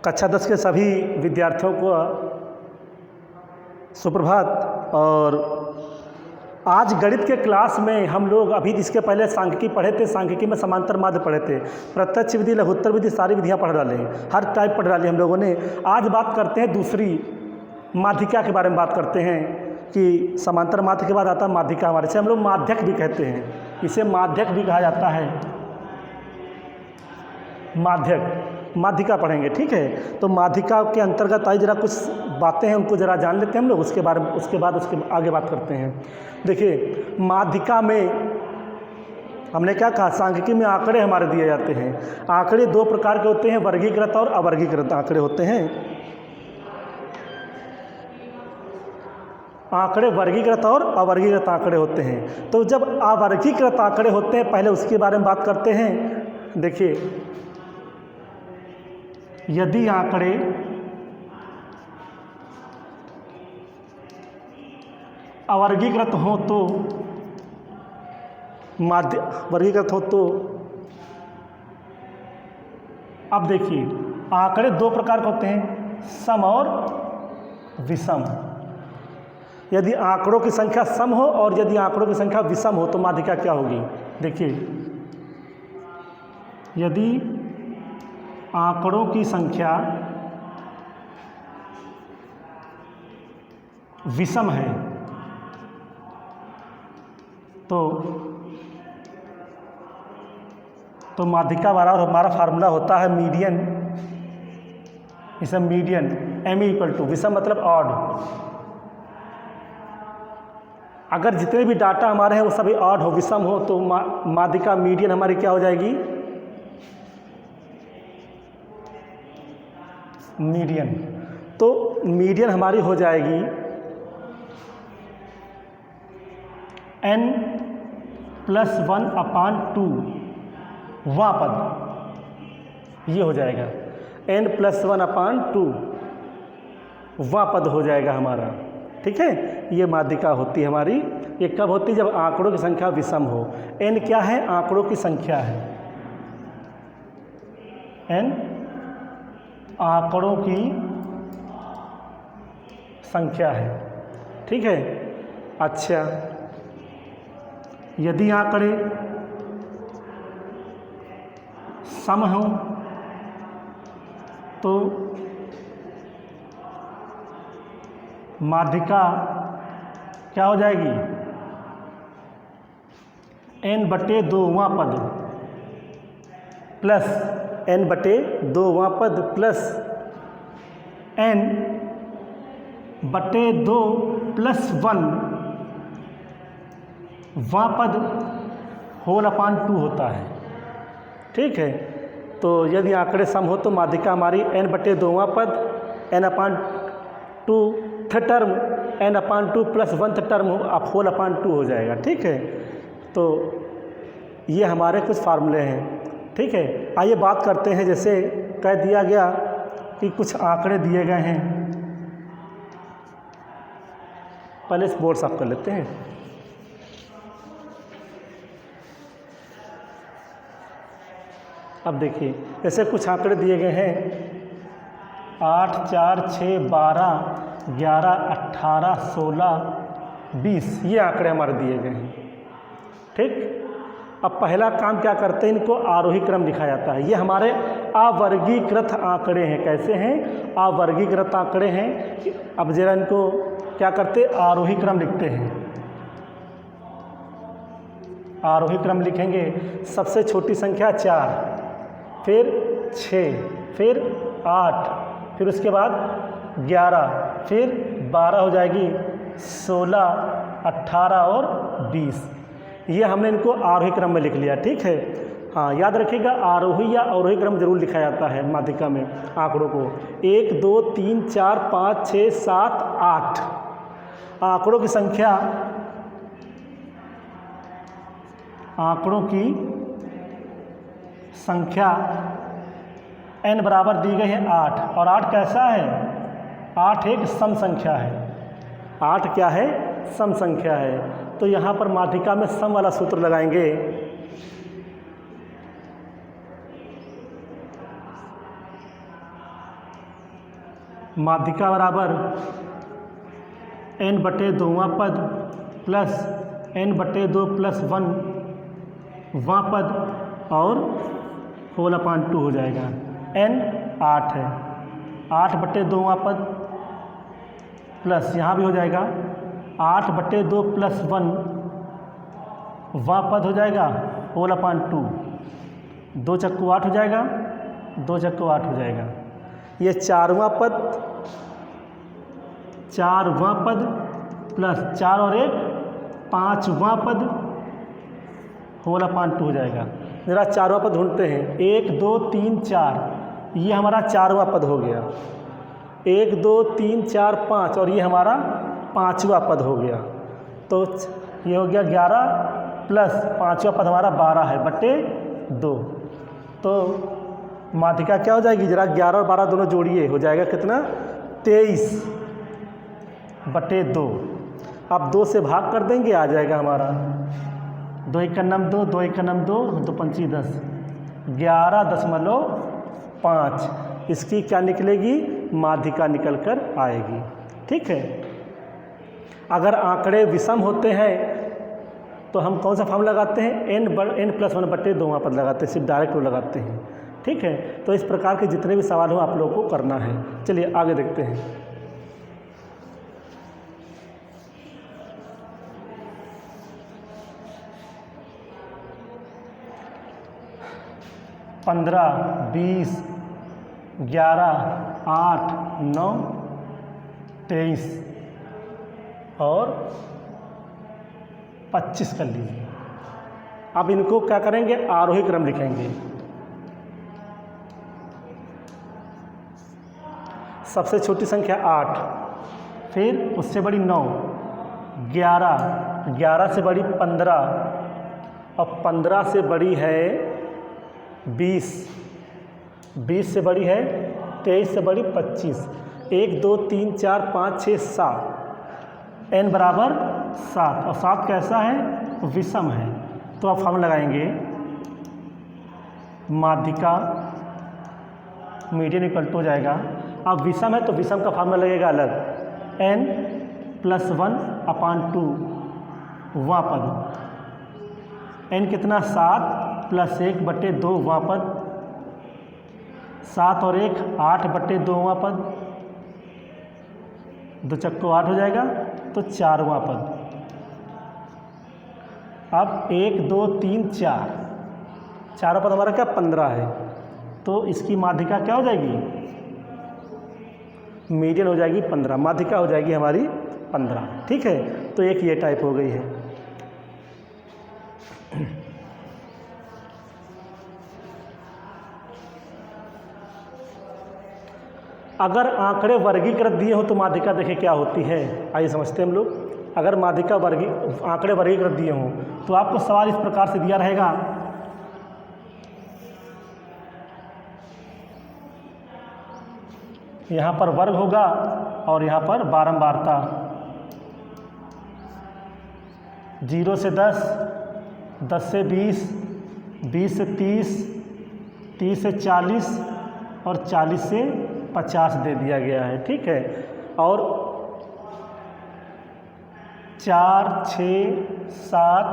कक्षा 10 के सभी विद्यार्थियों को सुप्रभात। और आज गणित के क्लास में हम लोग अभी इसके पहले सांख्यिकी पढ़े थे। सांख्यिकी में समांतर माध्य पढ़े थे, प्रत्यक्ष विधि, लघुत्तर विधि, सारी विधियां पढ़ डाले हैं, हर टाइप पढ़ डाली हम लोगों ने। आज बात करते हैं दूसरी माध्यिका के बारे में बात करते हैं कि समांतर माध्य के बाद आता है माध्यिका। हमारे से हम लोग माध्यक भी कहते हैं, इसे माध्यक भी कहा जाता है। माध्यिका पढ़ेंगे, ठीक है। तो माध्यिका के अंतर्गत आई जरा कुछ बातें हैं, उनको जरा जान लेते हैं हम लोग, उसके बारे में उसके आगे बात करते हैं। देखिए, माध्यिका में हमने क्या कहा, सांख्यिकी में आंकड़े हमारे दिए जाते हैं। आंकड़े दो प्रकार के होते हैं, वर्गीकृत और अवर्गीकृत आंकड़े होते हैं। आंकड़े वर्गीकृत और अवर्गीकृत आंकड़े होते हैं। तो जब अवर्गीकृत आंकड़े होते हैं, पहले उसके बारे में बात करते हैं। देखिए, यदि आंकड़े अवर्गीकृत हो तो वर्गीकृत हो तो अब देखिए, आंकड़े दो प्रकार के होते हैं, सम और विषम। यदि आंकड़ों की संख्या सम हो और यदि आंकड़ों की संख्या विषम हो तो माध्यिका क्या होगी। देखिए, यदि आंकड़ों की संख्या विषम है तो माध्यिका बराबर हमारा फार्मूला होता है मीडियन। इसे मीडियन m = विषम मतलब ऑड। अगर जितने भी डाटा हमारे हैं वो सभी ऑड हो, विषम हो, तो माध्यिका मीडियन हमारी क्या हो जाएगी, मीडियन। तो मीडियन हमारी हो जाएगी n+1/2 वां पद, ये हो जाएगा n+1/2 वां पद हो जाएगा हमारा, ठीक है। ये माध्यिका होती है हमारी। ये कब होती है, जब आंकड़ों की संख्या विषम हो। n क्या है, आंकड़ों की संख्या है। n आंकड़ों की संख्या है, ठीक है। अच्छा, यदि आंकड़े सम हो तो माध्यिका क्या हो जाएगी, n/2 वां पद प्लस n/2 वां पद प्लस n/2 + 1 वां पद (2) होता है, ठीक है। तो यदि आंकड़े सम हो तो माध्यिका हमारी n/2 वां पद, n/2 टर्म, n/2 + 1 टर्म (2) हो जाएगा, ठीक है। तो ये हमारे कुछ फार्मूले हैं, ठीक है। आइए बात करते हैं, जैसे कह दिया गया कि कुछ आंकड़े दिए गए हैं। पहले इस बोर्ड साफ कर लेते हैं। अब देखिए, जैसे कुछ आंकड़े दिए गए हैं 8, 4, 6, 12, 11, 18, 16, 20, ये आंकड़े हमारे दिए गए हैं, ठीक। अब पहला काम क्या करते हैं, इनको आरोही क्रम लिखा जाता है। ये हमारे अवर्गीकृत आंकड़े हैं। कैसे हैं, अवर्गीकृत आंकड़े हैं। अब जरा इनको क्या करते, आरोही क्रम लिखते हैं। आरोही क्रम लिखेंगे, सबसे छोटी संख्या 4, फिर 6, फिर 8, फिर उसके बाद 11, फिर 12 हो जाएगी, 16, 18 और 20। ये हमने इनको आरोही क्रम में लिख लिया, ठीक है। हाँ, याद रखिएगा, आरोही या अवरोही क्रम जरूर लिखा जाता है माध्यिका में आंकड़ों को। 1, 2, 3, 4, 5, 6, 7, 8 आंकड़ों की संख्या, आंकड़ों की संख्या n बराबर दी गई है 8, और 8 कैसा है, 8 एक सम संख्या है। 8 क्या है, सम संख्या है। तो यहाँ पर माध्यिका में सम वाला सूत्र लगाएंगे। माध्यिका बराबर n बटे 2वां पद प्लस n बटे 2 प्लस 1वां पद और होल अपान 2 हो जाएगा। n 8 है, 8 बटे 2वां पद प्लस यहाँ भी हो जाएगा 8 बटे 2 प्लस 1वां पद हो जाएगा होल अपान 2, 2 चक्कू 8 हो जाएगा, 2 चक्कू 8 हो जाएगा। ये 4वां पद प्लस 4 और 1 5वां पद होल अपान 2 हो जाएगा। ज़रा 4वां पद ढूंढते हैं, 1 2 3 4, ये हमारा 4वां पद हो गया। 1 2 3 4 5 और ये हमारा 5वां पद हो गया। तो ये हो गया 11 प्लस 5वां पद हमारा 12 है बटे 2। तो माध्यिका क्या हो जाएगी, जरा 11 और 12 दोनों जोड़िए, हो जाएगा कितना 23 बटे 2। अब 2 से भाग कर देंगे, आ जाएगा हमारा 2 1 2, 2 1 2, 2 5 10, 11.5। इसकी क्या निकलेगी, माध्यिका निकल कर आएगी। ठीक है। अगर आंकड़े विषम होते हैं तो हम कौन सा फॉर्म लगाते हैं, n प्लस 1 बटे 2वां पद लगाते हैं, सिर्फ डायरेक्ट वो लगाते हैं। ठीक है। तो इस प्रकार के जितने भी सवाल हो आप लोगों को करना है। चलिए आगे देखते हैं। पंद्रह 20 11 8 9 23 और 25 कर लीजिए। अब इनको क्या करेंगे, आरोही क्रम लिखेंगे। सबसे छोटी संख्या 8, फिर उससे बड़ी 9, 11, 11 से बड़ी 15 और 15 से बड़ी है 20, 20 से बड़ी है 23 से बड़ी 25, 1 2 3 4 5 6 7, n बराबर 7 और 7 कैसा है, विषम है। तो आप फॉर्मूला लगाएंगे, माध्यिका मीडियन इक्वल टू हो जाएगा। अब विषम है तो विषम का फॉर्मूला लगेगा अलग, n प्लस 1 अपान 2 वां पद, n कितना 7 प्लस 1 बटे 2 वां पद, 7 और 1 8 बटे 2 वां पद, 2 चक्को 8 हो जाएगा, तो 4वां पद। अब 1 2 3 4, चारों पद हमारा क्या 15 है, तो इसकी माध्यिका क्या हो जाएगी, मीडियन हो जाएगी 15, माध्यिका हो जाएगी हमारी 15। ठीक है। तो एक ये टाइप हो गई है। अगर आंकड़े वर्गीकृत दिए हो तो माध्यिका देखें क्या होती है, आइए समझते हैं हम लोग। अगर माध्यिका आंकड़े वर्गीकृत दिए हों तो आपको सवाल इस प्रकार से दिया रहेगा, यहाँ पर वर्ग होगा और यहाँ पर बारंबारता, 0 से 10, 10 से 20, 20 से 30, 30 से 40 और 40 से 50 दे दिया गया है। ठीक है। और 4 6 7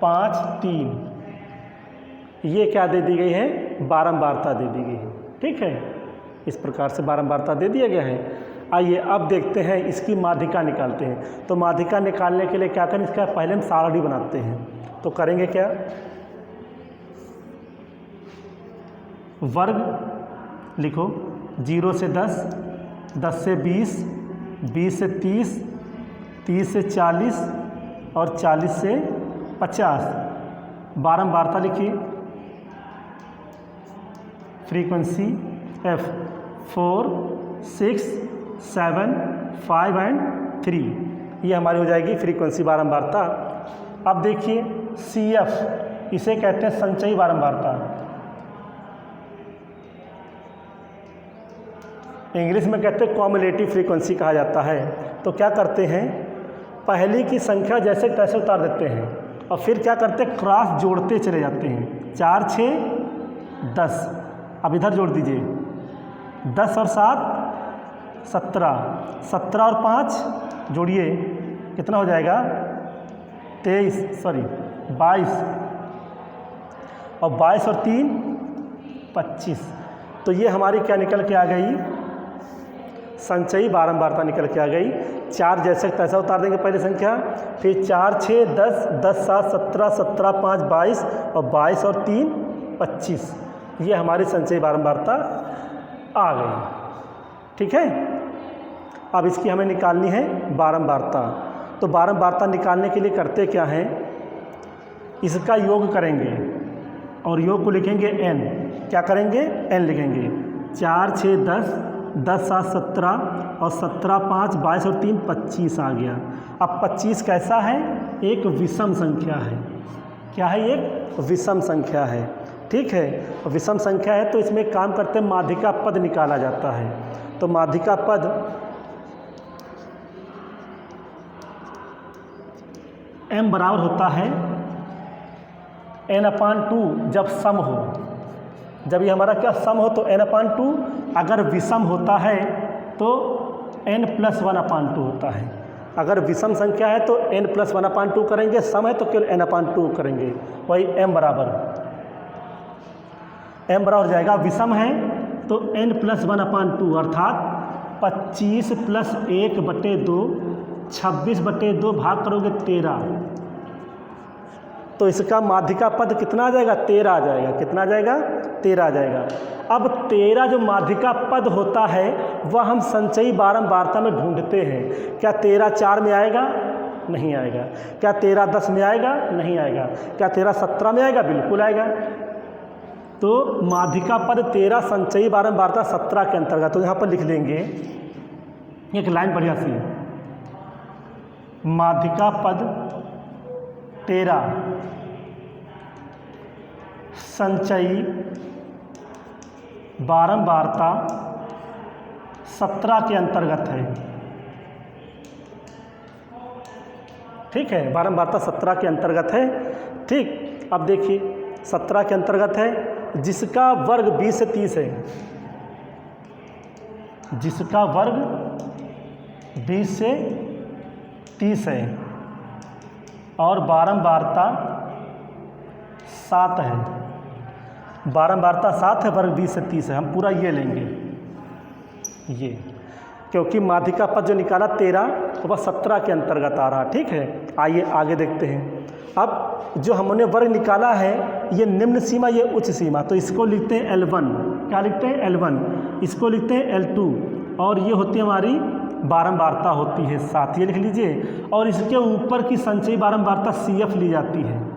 5 3 ये क्या दे दी गई है, बारंबारता दे दी गई है। ठीक है। इस प्रकार से बारंबारता दे दिया गया है। आइए अब देखते हैं इसकी माध्यिका निकालते हैं। तो माध्यिका निकालने के लिए क्या करें, इसका पहले हम सारणी बनाते हैं। तो करेंगे क्या, वर्ग लिखो, 0 से 10, 10 से 20, 20 से 30, 30 से 40 और 40 से 50, बारंबारता लिखिए, फ्रीक्वेंसी f 4 6 7 5 एंड 3, ये हमारी हो जाएगी फ्रीक्वेंसी बारंबारता। अब देखिए CF, इसे कहते हैं संचयी बारंबारता, इंग्लिश में कहते हैं कॉम्युलेटिव फ्रीक्वेंसी कहा जाता है। तो क्या करते हैं, पहली की संख्या जैसे तैसे उतार देते हैं और फिर क्या करते हैं, क्रॉस जोड़ते चले जाते हैं। 4 6 10, अब इधर जोड़ दीजिए, 10 और 7 17, 17 और 5 जोड़िए कितना हो जाएगा 22 और 22 और 3 25। तो ये हमारी क्या निकल के आ गई, संचयी बारंबारता निकल के आ गई। 4 जैसे तैसा उतार देंगे पहले संख्या, फिर 4 6 10, 10 7 17, 17 5 22 और 22 और 3 25। ये हमारी संचयी बारंबारता आ गई। ठीक है, अब इसकी हमें निकालनी है बारंबारता। तो बारंबारता निकालने के लिए करते क्या हैं, इसका योग करेंगे और योग को लिखेंगे n। क्या करेंगे, n लिखेंगे। 4 6 10, 10 7 17 और 17 5 22 और 3 25 आ गया। अब 25 कैसा है, एक विषम संख्या है। क्या है, एक विषम संख्या है। ठीक है, विषम संख्या है तो इसमें काम करते माध्यिका पद निकाला जाता है। तो माध्यिका पद m बराबर होता है n/2 जब सम हो। जब ये हमारा क्या सम हो तो n/2, अगर विषम होता है तो n+1/2 होता है। अगर विषम संख्या है तो n+1/2 करेंगे, सम है तो केवल n/2 करेंगे। वही m बराबर हो जाएगा। विषम है तो n+1/2 अर्थात 25 + 1/2, 26/2 भाग करोगे 13, तो इसका माध्यिका पद कितना आ जाएगा, 13 आ जाएगा। कितना आ जाएगा, 13 आ जाएगा। अब 13 जो माध्यिका पद होता है वह हम संचयी बारंबारता में ढूंढते हैं। क्या 13 4 में आएगा, नहीं आएगा। क्या 13 10 में आएगा, नहीं आएगा। क्या 13 17 में आएगा, बिल्कुल आएगा। तो माध्यिका पद 13 संचयी बारंबारता 17 के अंतर्गत। तो यहाँ पर लिख लेंगे एक लाइन बढ़िया सी, माध्यिका पद 13 संचयी बारंबारता 17 के अंतर्गत है। ठीक है, बारंबारता 17 के अंतर्गत है। ठीक, अब देखिए 17 के अंतर्गत है, जिसका वर्ग 20 से 30 है। जिसका वर्ग 20 से 30 है और बारंबारता 7 है। बारंबारता 7 है, वर्ग 20 से 30 है। हम पूरा ये लेंगे, ये, क्योंकि माध्यिका पद जो निकाला 13 वह 17 के अंतर्गत आ रहा। ठीक है, आइए आगे देखते हैं। अब जो हमने वर्ग निकाला है ये निम्न सीमा, ये उच्च सीमा, तो इसको लिखते हैं L1। क्या लिखते हैं, L1। इसको लिखते हैं L2 और ये होती है हमारी बारंबारता होती है 7, ये लिख लीजिए। और इसके ऊपर की संचयी बारंबारता CF ली जाती है।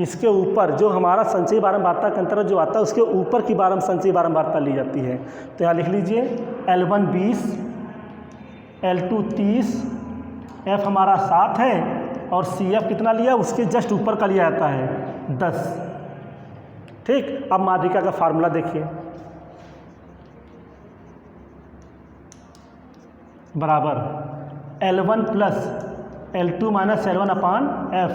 इसके ऊपर जो हमारा संचयी बारंबारता के अंतर्गत जो आता है उसके ऊपर की संचयी बारंबारता ली जाती है। तो यहाँ लिख लीजिए L1 20, L2 30, F हमारा 7 है और CF कितना लिया, उसके जस्ट ऊपर का लिया जाता है 10। ठीक, अब माध्यिका का फार्मूला देखिए, बराबर L1 + L2 - L1/F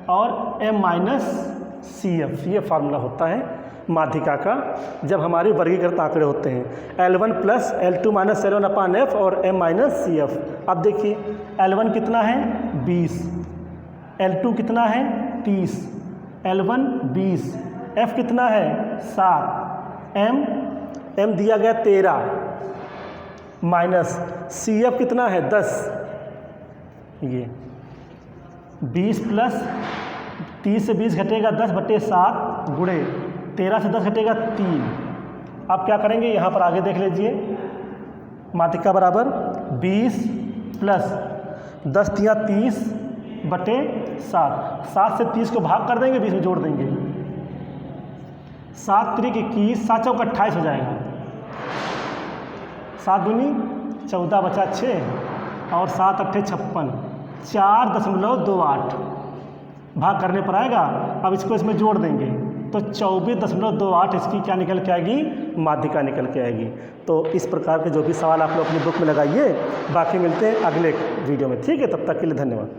और M-CF। ये फार्मूला होता है माध्यिका का जब हमारे वर्गीकृत आंकड़े होते हैं। L1 + L2 - L1/F और M-CF। अब देखिए L1 कितना है, 20, L2 कितना है, 30, L1 20, F कितना है, 7, M दिया गया 13 माइनस CF कितना है, 10। ये 20 + 30 से 20 घटेगा 10/7 गुणे 13 से 10 घटेगा 3। अब क्या करेंगे, यहाँ पर आगे देख लीजिए, माध्यिका बराबर 20 + 10 × 30/7। 7 से 30 को भाग कर देंगे, 20 में जोड़ देंगे। 7 × 21, 7 × 28 हो जाएगा। 7 दूनी 14 बचा 6 और 7 × 8 56, 4.28 भाग करने पर आएगा। अब इसको इसमें जोड़ देंगे तो 24.28 इसकी क्या निकल के आएगी, माध्यिका निकल के आएगी। तो इस प्रकार के जो भी सवाल आप लोग अपनी बुक में लगाइए। बाकी मिलते हैं अगले वीडियो में। ठीक है, तब तक के लिए धन्यवाद।